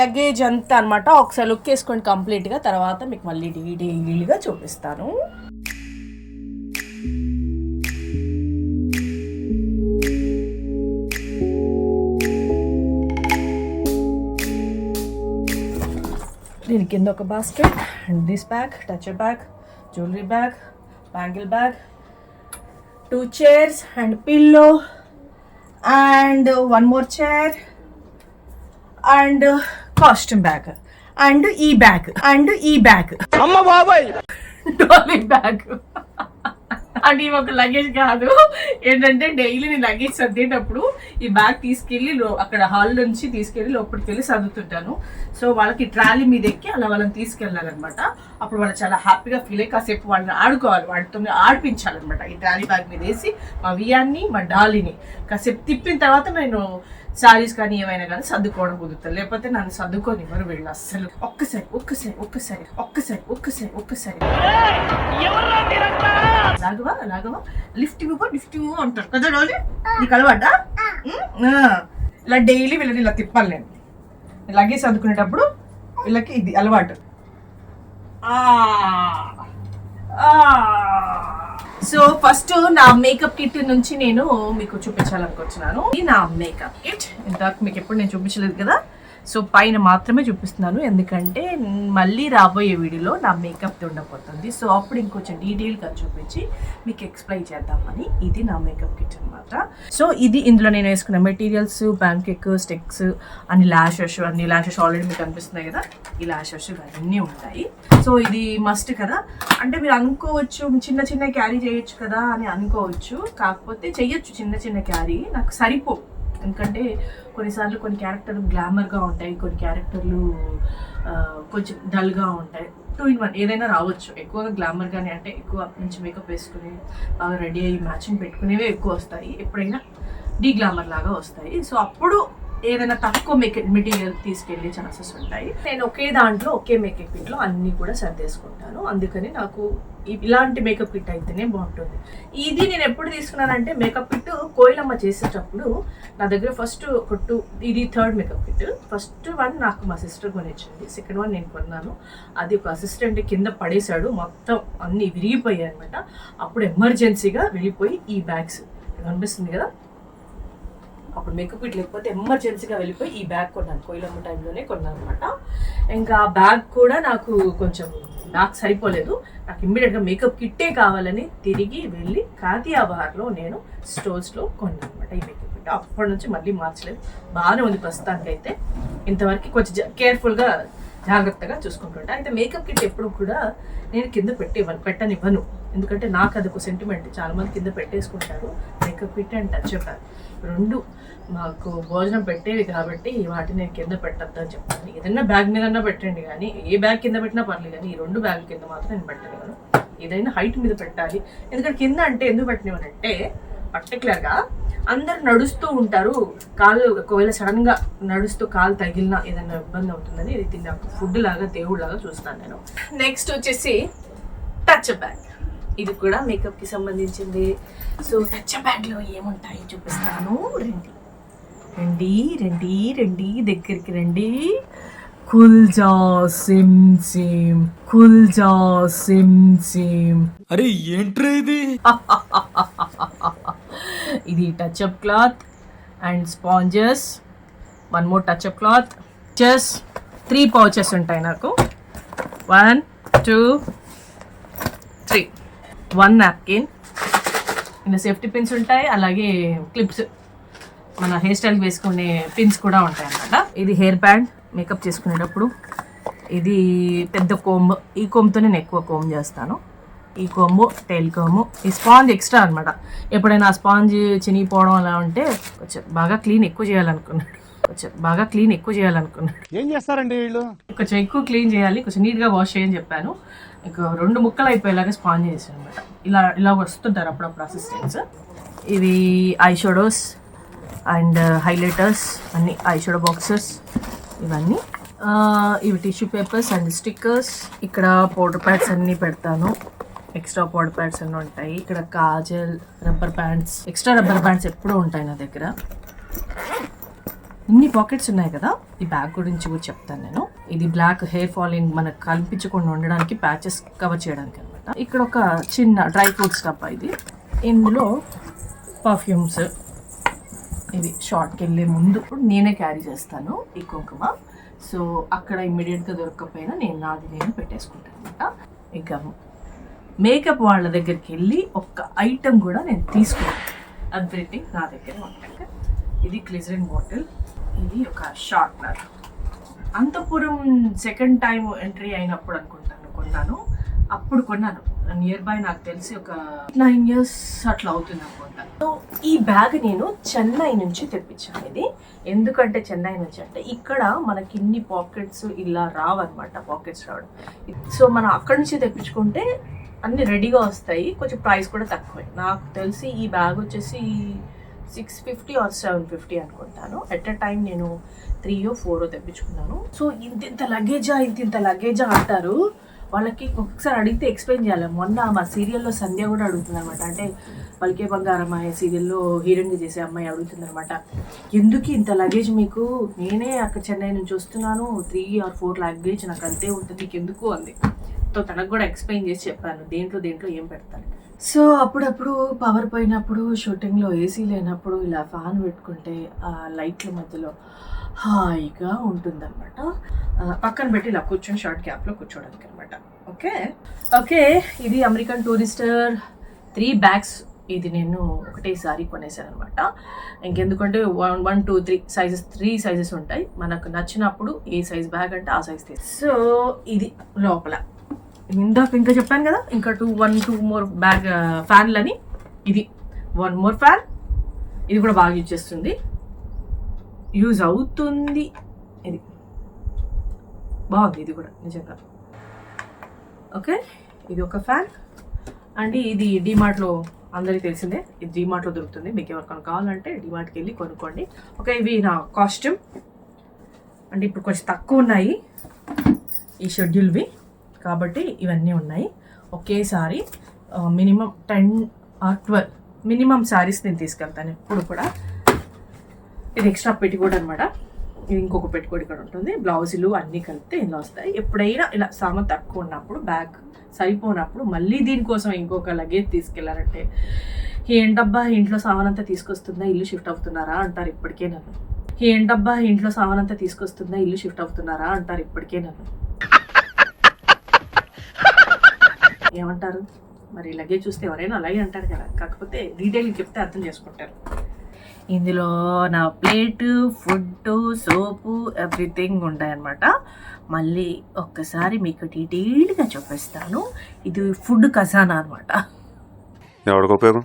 Luggage అంతా అనమాట. ఒకసారి లుక్ వేసుకోండి కంప్లీట్గా, తర్వాత మీకు మళ్ళీ డీటెయిల్గా చూపిస్తాను. దీని కింద ఒక basket and this bag, toucher bag, jewellery bag, bangle bag, 2 chairs and pillow and one more chair and costume bag and e-bag amma babai dolly bag. అంటే ఇవి ఒక లగేజ్ కాదు, ఏంటంటే డైలీ నేను లగేజ్ సర్దేటప్పుడు ఈ బ్యాగ్ తీసుకెళ్ళి అక్కడ హాల్ నుంచి తీసుకెళ్ళి లోపలికి వెళ్ళి సర్దుతుంటాను. సో వాళ్ళకి ట్రాలీ మీద ఎక్కి అలా వాళ్ళని తీసుకెళ్ళాలన్నమాట. అప్పుడు వాళ్ళు చాలా హ్యాపీగా ఫీల్ అయ్యి కాసేపు వాళ్ళని ఆడుకోవాలి, వాటితో ఆడిపించాలన్నమాట. ఈ ట్రాలీ బ్యాగ్ మీద వేసి మా వియాన్ని మా డాలీని కాసేపు తిప్పిన తర్వాత నేను శారీస్ కానీ ఏమైనా కానీ సర్దుకోవడం కుదురుతాను, లేకపోతే నన్ను సర్దుకొని ఎవరు వీళ్ళు అస్సలు. ఒక్కసారి లాగవా లిఫ్ట్ ఇవ్వు అంటారు కదా రోజు. నీకు అలవాట? ఇలా డైలీ వీళ్ళని ఇలా తిప్పాలి నేను లగేజ్ సర్దుకునేటప్పుడు. వీళ్ళకి ఇది అలవాటు. సో ఫస్ట్ నా మేకప్ కిట్ నుంచి నేను మీకు చూపించాలనుకుంటున్నాను. ఇది నా మేకప్ కిట్. ఇంతవరకు మీకు ఎప్పుడు నేను చూపించలేదు కదా, సో పైన మాత్రమే చూపిస్తున్నాను, ఎందుకంటే మళ్ళీ రాబోయే వీడియోలో నా మేకప్ ఉండబోతుంది. సో అప్పుడు ఇంకొంచెం డీటెయిల్గా చూపించి మీకు ఎక్స్ప్లెయిన్ చేద్దామని. ఇది నా మేకప్ కిట్ అనమాట. సో ఇది ఇందులో నేను వేసుకున్న మెటీరియల్స్, ప్యాన్కేక్, స్టిక్స్, అన్ని ల్యాషెస్ ఆల్రెడీ మీకు అనిపిస్తున్నాయి కదా, ఈ ల్యాషెస్ అన్నీ ఉంటాయి. సో ఇది మస్ట్ కదా. అంటే మీరు అనుకోవచ్చు చిన్న క్యారీ చేయొచ్చు కదా అని అనుకోవచ్చు, కాకపోతే చెయ్యొచ్చు చిన్న క్యారీ. నాకు సరిపో, ఎందుకంటే కొన్నిసార్లు కొన్ని క్యారెక్టర్లు గ్లామర్గా ఉంటాయి, కొన్ని క్యారెక్టర్లు కొంచెం డల్గా ఉంటాయి. 2 in 1 ఏదైనా రావచ్చు. ఎక్కువగా గ్లామర్గానే అంటే ఎక్కువ మంచి మేకప్ వేసుకుని బాగా రెడీ అయ్యి మ్యాచింగ్ పెట్టుకునేవే ఎక్కువ వస్తాయి, ఎప్పుడైనా డీ గ్లామర్ లాగా వస్తాయి. సో అప్పుడు ఏదైనా తక్కువ మెటీరియల్ తీసుకెళ్ళే ఛాన్సెస్ ఉంటాయి. నేను ఒకే దాంట్లో ఒకే మేకప్ కిట్లో అన్నీ కూడా సర్దేసుకుంటాను, అందుకని నాకు ఇలాంటి మేకప్ కిట్ అయితేనే బాగుంటుంది. ఇది నేను ఎప్పుడు తీసుకున్నానంటే మేకప్ కిట్ కోయిలమ్మ చేసేటప్పుడు నా దగ్గర ఫస్ట్ ఒక 2, ఇది 3rd మేకప్ కిట్. ఫస్ట్ 1 నాకు మా సిస్టర్ కొనిచ్చింది, 2nd 1 నేను కొన్నాను. అది ఒక అసిస్టెంట్ కింద పడేశాడు, మొత్తం అన్నీ విరిగిపోయాయి అనమాట. అప్పుడు ఎమర్జెన్సీగా వెళ్ళిపోయి ఈ బ్యాగ్స్ కనిపిస్తుంది కదా, అప్పుడు మేకప్ కిట్ లేకపోతే ఎమర్జెన్సీగా వెళ్ళిపోయి ఈ బ్యాగ్ కొన్నాను, కోయిలమ్మ టైంలోనే కొన్నాను అనమాట. ఇంకా ఆ బ్యాగ్ కూడా నాకు సరిపోలేదు, నాకు ఇమ్మీడియట్గా మేకప్ కిట్టే కావాలని తిరిగి వెళ్ళి కాతియాబార్లో నేను స్టోర్స్లో కొన్నాను అనమాట ఈ మేకప్ కిట్. అప్పటి నుంచి మళ్ళీ మార్చలేదు, బాగానే ఉంది ప్రస్తుతానికైతే. ఇంతవరకు కొంచెం కేర్ఫుల్గా జాగ్రత్తగా చూసుకుంటుంటా. అయితే మేకప్ కిట్ ఎప్పుడు కూడా నేను కింద పెట్టనివ్వను, ఎందుకంటే నాకు అదొక సెంటిమెంట్. చాలామంది కింద పెట్టేసుకుంటారు, makeup kit and touch up 2 మాకు భోజనం పెట్టేవి కాబట్టి వాటిని నేను కింద పెట్టద్దు అని చెప్పాను. ఏదైనా బ్యాగ్ మీదన్నా పెట్టండి, కానీ ఏ బ్యాగ్ కింద పెట్టినా పర్లేదు, కానీ ఈ 2 బ్యాగ్ కింద మాత్రం నేను పెట్టనివ్వను. ఏదైనా హైట్ మీద పెట్టాలి, ఎందుకంటే కింద అంటే ఎందుకు పెట్టనివ్వనంటే పర్టికులర్గా అందరు నడుస్తూ ఉంటారు, కాళ్ళు ఒకవేళ సడన్గా నడుస్తూ కాలు తగిలినా ఏదైనా ఇబ్బంది అవుతుందని ఇది నాకు ఫుడ్ లాగా దేవుడిలాగా చూస్తాను నేను. నెక్స్ట్ వచ్చేసి టచ్ బ్యాగ్. ఇది కూడా మేకప్కి సంబంధించింది. సో టచ్ బ్యాగ్లో ఏముంటాయి చూపిస్తాను, రండి దగ్గరికి రండి. కుల్జా సిమ్. అరే ఏంట్రా ఇది? ఇది touch up cloth and sponges, 1 more touch up cloth. Just 3 pouches ఉంటాయి నాకు, 1 2 3. 1 napkin, ఇంకా సేఫ్టీ పిన్స్ ఉంటాయి, అలాగే క్లిప్స్, మన హెయిర్ స్టైల్ వేసుకునే పిన్స్ కూడా ఉంటాయి అన్నమాట. ఇది హెయిర్ బ్యాండ్ మేకప్ చేసుకునేటప్పుడు. ఇది పెద్ద కోంబ్, ఈ కోంబ్తో నేను ఎక్కువ కోంబ్ చేస్తాను. ఈ కోంబు, టైల్ కోంబు. ఈ స్పాంజ్ ఎక్స్ట్రా అనమాట, ఎప్పుడైనా ఆ స్పాంజ్ చినిగిపోవడం అలా ఉంటే కొంచెం బాగా క్లీన్ ఎక్కువ చేయాలనుకున్నాడు. ఏం చేస్తారండి వీళ్ళు? కొంచెం ఎక్కువ క్లీన్ చేయాలి, కొంచెం నీట్గా వాష్ చేయని చెప్పాను. ఇంకా 2 ముక్కలు అయిపోయేలాగా స్పాంజ్ చేసాను అనమాట. ఇలా వస్తుంటారు అప్పుడప్పుడు అసిస్టెంట్స్. ఇవి ఐ షాడోస్ అండ్ హైలైటర్స్, అన్ని ఐ షాడో బాక్సెస్ ఇవన్నీ. ఇవి టిష్యూ పేపర్స్ అండ్ స్టిక్కర్స్. ఇక్కడ పౌడర్ ప్యాడ్స్ అన్నీ పెడతాను, ఎక్స్ట్రా పౌడర్ ప్యాడ్స్ అన్నీ ఉంటాయి. ఇక్కడ Kajal, rubber bands, extra rubber bands ఎప్పుడూ ఉంటాయి నా దగ్గర. ఇన్ని పాకెట్స్ ఉన్నాయి కదా, ఈ బ్యాగ్ గురించి కూడా చెప్తాను నేను. ఇది బ్లాక్ హెయిర్ ఫాలింగ్ మనకు కనిపించకుండా ఉండడానికి, ప్యాచెస్ కవర్ చేయడానికి అనమాట. ఇక్కడ ఒక చిన్న డ్రై ఫ్రూట్స్ డబ్బా ఇది. ఇందులో పర్ఫ్యూమ్స్, ఇది షార్ట్కి వెళ్ళే ముందు నేనే క్యారీ చేస్తాను ఈ కుంకుమ. సో అక్కడ ఇమ్మీడియట్గా దొరకకపోయినా నేను పెట్టేసుకుంటాను అనమాట. ఇక మేకప్ వాళ్ళ దగ్గరికి వెళ్ళి ఒక్క ఐటమ్ కూడా నేను తీసుకున్నాను. ఎవ్రీథింగ్ నా దగ్గర ఉంటాయి. ఇది గ్లిజరిన్ బాటిల్, ఇది ఒక sharpener. Anantapuram second time entry అయినప్పుడు కొన్నాను. అప్పుడు కొన్నాను, నియర్ బై నాకు తెలిసి ఒక 9 years అట్లా అవుతుంది అనుకుంటా. సో ఈ బ్యాగ్ నేను చెన్నై నుంచి తెప్పించాను. ఇది ఎందుకంటే చెన్నై నుంచి అంటే ఇక్కడ మనకి ఇన్ని పాకెట్స్ ఇలా రావన్నమాట, పాకెట్స్ రావడం. సో మనం అక్కడి నుంచి తెప్పించుకుంటే అన్ని రెడీగా వస్తాయి, కొంచెం ప్రైస్ కూడా తక్కువే. నాకు తెలిసి ఈ బ్యాగ్ వచ్చేసి 650 or 750 అనుకుంటాను. ఎట్ ఎ టైం నేను 3 or 4 తెప్పించుకున్నాను. సో ఇంత లగేజా అంటారు. వాళ్ళకి ఒక్కసారి అడిగితే ఎక్స్ప్లెయిన్ చేయాలి. మొన్న మా సీరియల్లో సంధ్య కూడా అడుగుతుంది అనమాట. అంటే పలికే బంగారం అమ్మాయి సీరియల్లో హీరోయిన్గా చేసే అమ్మాయి అడుగుతుంది అనమాట, ఎందుకు ఇంత లగేజ్ మీకు? నేనే అక్కడ చెన్నై నుంచి వస్తున్నాను, 3 or 4 లగేజ్ నాకు అంతే ఉంటుంది, నీకు ఎందుకు అంది. సో తనకు కూడా ఎక్స్ప్లెయిన్ చేసి చెప్పాను దేంట్లో ఏం పెడతాను. సో అప్పుడప్పుడు పవర్ పోయినప్పుడు, షూటింగ్లో ఏసీ లేనప్పుడు ఇలా ఫ్యాన్ పెట్టుకుంటే ఆ లైట్ల మధ్యలో హాయిగా ఉంటుందన్నమాట. పక్కన పెట్టి ఇలా కూర్చొని షార్ట్ క్యాప్లో కూర్చోడానికి అనమాట. ఓకే, ఇది అమెరికన్ టూరిస్టర్ 3 bags. ఇది నేను ఒకటేసారి కొనేసాను అనమాట. ఇంకెందుకంటే 1, 2, 3 సైజెస్ ఉంటాయి. మనకు నచ్చినప్పుడు ఏ సైజ్ బ్యాగ్ అంటే ఆ సైజ్ తీసి. సో ఇది లోపల ఇంకా చెప్పాను కదా, ఇంకా 2 more బ్యాగ్ ఫ్యాన్లని. ఇది 1 more ఫ్యాన్. ఇది కూడా బాగా యూజ్ అవుతుంది. ఇది బాగుంది, ఇది కూడా నిజంగా. ఓకే, ఇది ఒక ఫ్యాన్. అండ్ ఇది డిమార్ట్లో అందరికీ తెలిసిందే, ఇది డిమార్ట్లో దొరుకుతుంది. మీకు ఎవరికైనా కావాలంటే డిమార్ట్కి వెళ్ళి కొనుక్కోండి. ఓకే, ఇవి నా కాస్ట్యూమ్. అంటే ఇప్పుడు కొంచెం తక్కువ ఉన్నాయి ఈ షెడ్యూల్వి, కాబట్టి ఇవన్నీ ఉన్నాయి. ఒకేసారి మినిమం 10 or 12 మినిమం శారీస్ నేను తీసుకెళ్తాను ఎప్పుడు కూడా. ఇది ఎక్స్ట్రా పెట్టుకోవడం అనమాట. ఇది ఇంకొక పెట్టుకోడి ఇక్కడ ఉంటుంది. బ్లౌజులు అన్నీ కలిపితే ఇందులో వస్తాయి. ఎప్పుడైనా ఇలా సామాన్ తక్కువ ఉన్నప్పుడు, బ్యాగ్ సరిపోనప్పుడు మళ్ళీ దీనికోసం ఇంకొక లగేజ్ తీసుకెళ్లారంటే, ఏంటబ్బా ఇంట్లో సామాన్ అంతా తీసుకొస్తుందా, ఇల్లు షిఫ్ట్ అవుతున్నారా అంటారు ఇప్పటికే నన్ను. ఏంటబ్బా ఇంట్లో సామాన్ అంతా తీసుకొస్తుందా, ఇల్లు షిఫ్ట్ అవుతున్నారా అంటారు ఇప్పటికే నన్ను. ఏమంటారు మరి? లగేజ్ చూస్తే ఎవరైనా అలాగే అంటారు కదా, కాకపోతే డీటెయిల్ చెప్తే అర్థం చేసుకుంటారు. ఇందులో నా ప్లేటు, ఫుడ్, సోపు, ఎవ్రీథింగ్ ఉంటాయన్నమాట. మళ్ళీ ఒక్కసారి మీకు డీటెయిల్గా చూపిస్తాను. ఇది ఫుడ్ ఖజానా అనమాట. ఎవరికి ఉపయోగం?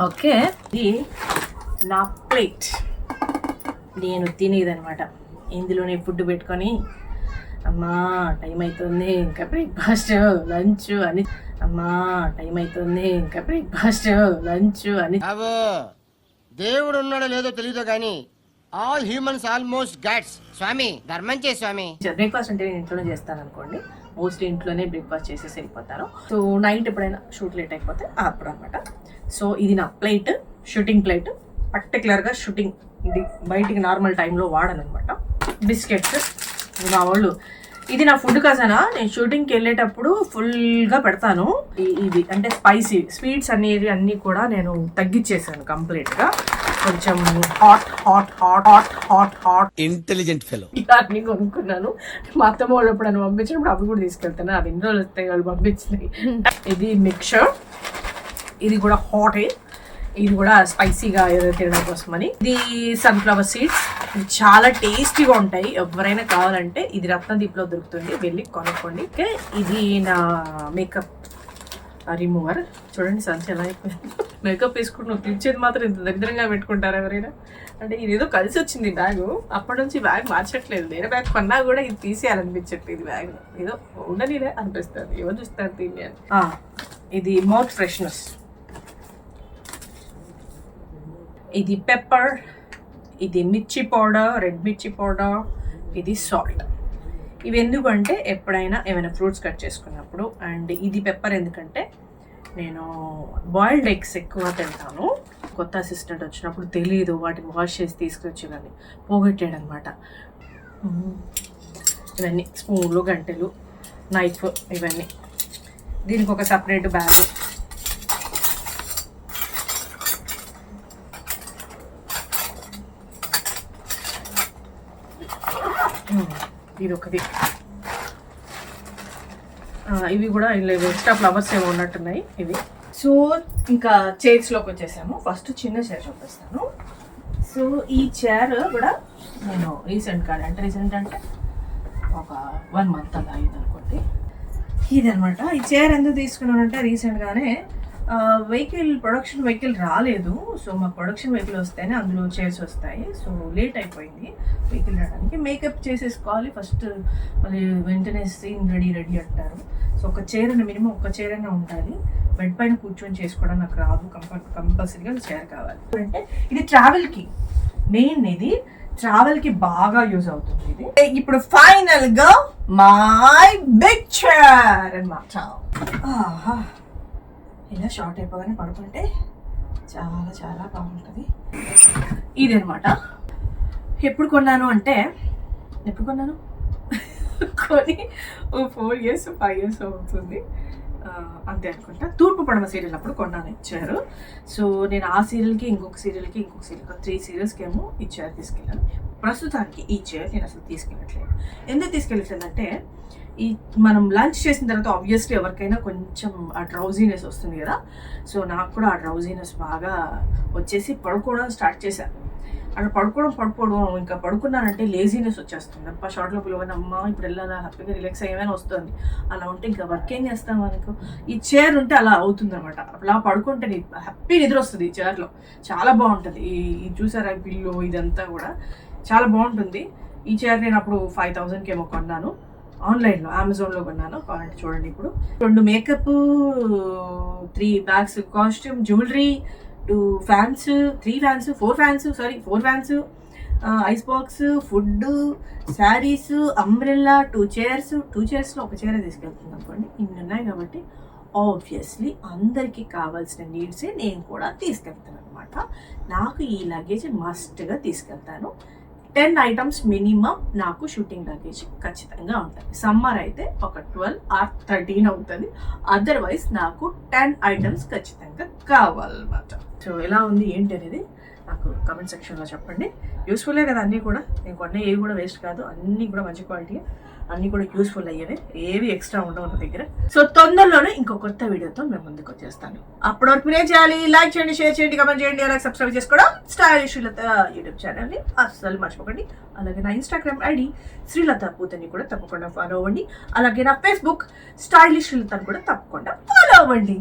ఓకే, ఇది నా ప్లేట్, నేను తినేదనమాట. ఇందులోనే ఫుడ్ పెట్టుకొని, అమ్మా టైం అవుతుంది ఇంకా బ్రేక్ఫాస్ట్ లంచ్ అని, అమ్మా టైం అవుతుంది ఇంకా బ్రేక్ఫాస్ట్ లంచ్ అని. దేవుడు ఉన్నాడో లేదో తెలియదు కానీ ఆల్ హ్యూమన్స్ ఆల్మోస్ట్ గాడ్స్. స్వామి ధర్మం చే స్వామి. బ్రేక్ఫాస్ట్ అంటే నేను ఇంట్లోనే చేస్తాను అనుకోండి, మోస్ట్లీ ఇంట్లోనే బ్రేక్ఫాస్ట్ చేసేసి వెళ్ళిపోతాను. సో నైట్ ఎప్పుడైనా షూట్ లేట్ అయిపోతే అప్పుడు అనమాట. సో ఇది నా ప్లేట్, షూటింగ్ ప్లేట్. పర్టికులర్గా షూటింగ్, ఇది బయటికి నార్మల్ టైంలో వాడను అనమాట. బిస్కెట్స్ మా వాళ్ళు, ఇది నా ఫుడ్ ఖజానా. నేను షూటింగ్కి వెళ్ళేటప్పుడు ఫుల్గా పెడతాను. ఇది అంటే స్పైసీ స్వీట్స్ అనేవి అన్నీ కూడా నేను తగ్గించేసాను కంప్లీట్గా. కొంచెం హాట్ ఇంటెలిజెంట్ ఫెలో అన్నీ కొనుక్కున్నాను. మా అత్తమ్మ వాళ్ళు ఎప్పుడు నన్ను పంపించినప్పుడు అవి కూడా తీసుకెళ్తాను. అవి ఎన్ని రోజులు వస్తాయి వాళ్ళు పంపించినాయి. ఇది మిక్చర్, ఇది కూడా హాటే, ఇది కూడా స్పైసీగా ఏదో తినడం కోసమని. ఇది సన్ఫ్లవర్ సీడ్స్, ఇవి చాలా టేస్టీగా ఉంటాయి. ఎవరైనా కావాలంటే ఇది రత్నదీప్లో దొరుకుతుంది, వెళ్ళి కొనుక్కోండి. ఓకే, ఇది నా మేకప్ రిమూవర్. చూడండి సంచి ఎలా అయిపోయింది. మేకప్ వేసుకుంటున్నాం, పిలిచేది మాత్రం ఇంత దరిద్రంగా పెట్టుకుంటారు ఎవరైనా. అంటే ఇది ఏదో కలిసి వచ్చింది బ్యాగ్, అప్పటి నుంచి బ్యాగ్ మార్చట్లేదు. వేరే బ్యాగ్ కొన్నా కూడా ఇది తీసేయాలనిపించట్లేదు. ఇది బ్యాగ్ ఏదో ఉండనిలే అనిపిస్తుంది, ఎవరు చూస్తారు దీన్ని అని. ఇది మౌత్ ఫ్రెష్నెస్, ఇది పెప్పర్, ఇది మిర్చి పౌడర్, రెడ్ మిర్చి పౌడర్, ఇది సాల్ట్. ఇవి ఎందుకంటే ఎప్పుడైనా ఏమైనా ఫ్రూట్స్ కట్ చేసుకున్నప్పుడు. అండ్ ఇది పెప్పర్ ఎందుకంటే నేను బాయిల్డ్ ఎగ్స్ ఎక్కువ తింటాను. కొత్త అసిస్టెంట్ వచ్చినప్పుడు తెలియదు, వాటిని వాష్ చేసి తీసుకొచ్చేదాన్ని, పోగొట్టాడు అనమాట. ఇవన్నీ స్పూన్లు, గంటెలు, నైఫ్, ఇవన్నీ. దీనికి ఒక సపరేట్ బ్యాగ్. ఇది ఒకటి. ఇవి కూడా ఎక్స్ట్రా ఫ్లవర్స్ ఏమో ఉన్నట్టున్నాయి ఇవి. సో ఇంకా చైర్స్లోకి వచ్చేసాము. ఫస్ట్ చిన్న చైర్ చూపిస్తాను. సో ఈ చైర్ కూడా నేను రీసెంట్ అంటే ఒక 1 month అలా అయింది అనుకోండి. ఇదనమాట. ఈ చైర్ ఎందుకు తీసుకున్నానంటే రీసెంట్గానే ప్రొడక్షన్ వెహికల్ రాలేదు. సో మా ప్రొడక్షన్ వెహికల్ వస్తేనే అందులో చైర్స్ వస్తాయి. సో లేట్ అయిపోయింది వెహికల్ రావడానికి. మేకప్ చేసేసుకోవాలి ఫస్ట్, మళ్ళీ వెంటనే సీన్ రెడీ అంటారు. సో ఒక చైర్ అయినా మినిమం ఒక చైర్ అయినా ఉండాలి. బెడ్ పైన కూర్చొని చేసుకోవడం నాకు రాదు, కంపల్సరీగా చైర్ కావాలి. అంటే ఇది ట్రావెల్కి మెయిన్, ఇది ట్రావెల్కి బాగా యూజ్ అవుతుంది. ఇది ఇప్పుడు ఫైనల్గా మై బిగ్ చైర్ అన్నమాట. ఇలా షార్ట్ అయిపోగానే పడుకుంటే చాలా చాలా బాగుంటుంది. ఇది అనమాట. ఎప్పుడు కొన్నాను కొని 4 years 5 years అవుతుంది అంతే అనుకుంటా. తూర్పు పడమ సీరియల్ అప్పుడు కొన్నాను ఇచ్చారు. సో నేను ఆ సీరియల్కి ఇంకొక సీరియల్కి 3 సీరియల్స్కి ఏమో ఈ చైర్ తీసుకెళ్ళాను. ప్రస్తుతానికి ఈ చైర్ నేను అసలు తీసుకెళ్ళట్లేదు. ఎందుకు తీసుకెళ్ళట్లేదంటే ఈ మనం లంచ్ చేసిన తర్వాత ఆబ్వియస్లీ ఎవరికైనా కొంచెం ఆ డ్రౌజీనెస్ వస్తుంది కదా. సో నాకు కూడా ఆ డ్రౌజీనెస్ బాగా వచ్చేసి పడుకోవడం స్టార్ట్ చేశాను. అక్కడ పడుకోవడం ఇంకా పడుకున్నానంటే లేజీనెస్ వచ్చేస్తుంది. అబ్బా షార్ట్లో పిలవని అమ్మ ఇప్పుడు వెళ్ళాలా, హ్యాపీగా రిలాక్స్ అయ్యేమైనా వస్తుంది. అలా ఉంటే ఇంకా వర్క్ ఏం చేస్తాం మనకు. ఈ చైర్ ఉంటే అలా అవుతుంది అనమాట. అలా పడుకుంటే హ్యాపీ నిద్ర వస్తుంది ఈ చైర్లో. చాలా బాగుంటుంది. ఈ చూసారా పిల్లో ఇదంతా కూడా చాలా బాగుంటుంది. ఈ చైర్ నేను అప్పుడు 5,000కి ఏమో కొన్నాను. ఆన్లైన్లో అమెజాన్లో కొన్నాను. కావాలంటే చూడండి. ఇప్పుడు 2 makeup, 3 bags, costume, jewellery, 2 fans, 3 fans, 4 fans, ice box, food, saris, umbrella, 2 చైర్స్లో ఒక చైర్ తీసుకెళ్తుంది అనుకోండి. ఇన్ని ఉన్నాయి కాబట్టి ఆబ్వియస్లీ అందరికీ కావాల్సిన నీడ్సే నేను కూడా తీసుకెళ్తాను అనమాట. నాకు ఈ లగేజ్ మస్ట్గా తీసుకెళ్తాను. 10 items మినిమం నాకు షూటింగ్ లగేజ్ ఖచ్చితంగా ఉంటుంది. సమ్మర్ అయితే ఒక 12 or 13 అవుతుంది. అదర్వైజ్ నాకు 10 items ఖచ్చితంగా కావాలన్నమాట. సో ఎలా ఉంది ఏంటి అనేది నాకు కామెంట్ సెక్షన్లో చెప్పండి. యూస్ఫుల్లే కదా అన్నీ కూడా. నేను కొన్న ఏవి కూడా వేస్ట్ కాదు, అన్నీ కూడా మంచి క్వాలిటీ, అన్నీ కూడా యూస్ఫుల్ అయ్యేవి, ఏవి ఎక్స్ట్రా ఉండవు నా దగ్గర. సో తొందరలోనే ఇంకో కొత్త వీడియోతో మేము ముందుకు వచ్చేస్తాను. అప్పటి వరకు మీరేం చేయాలి? లైక్ చేయండి, షేర్ చేయండి, కామెంట్ చేయండి, అలాగే సబ్స్క్రైబ్ చేసుకోవడం స్టైలిష్ శ్రీలత యూట్యూబ్ ఛానల్ని అస్సలు మర్చిపోకండి. అలాగే నా ఇన్స్టాగ్రామ్ ఐడి శ్రీలత పూతని కూడా తప్పకుండా ఫాలో అవ్వండి. అలాగే నా ఫేస్బుక్ స్టైలిష్ శ్రీలతని కూడా తప్పకుండా ఫాలో అవ్వండి.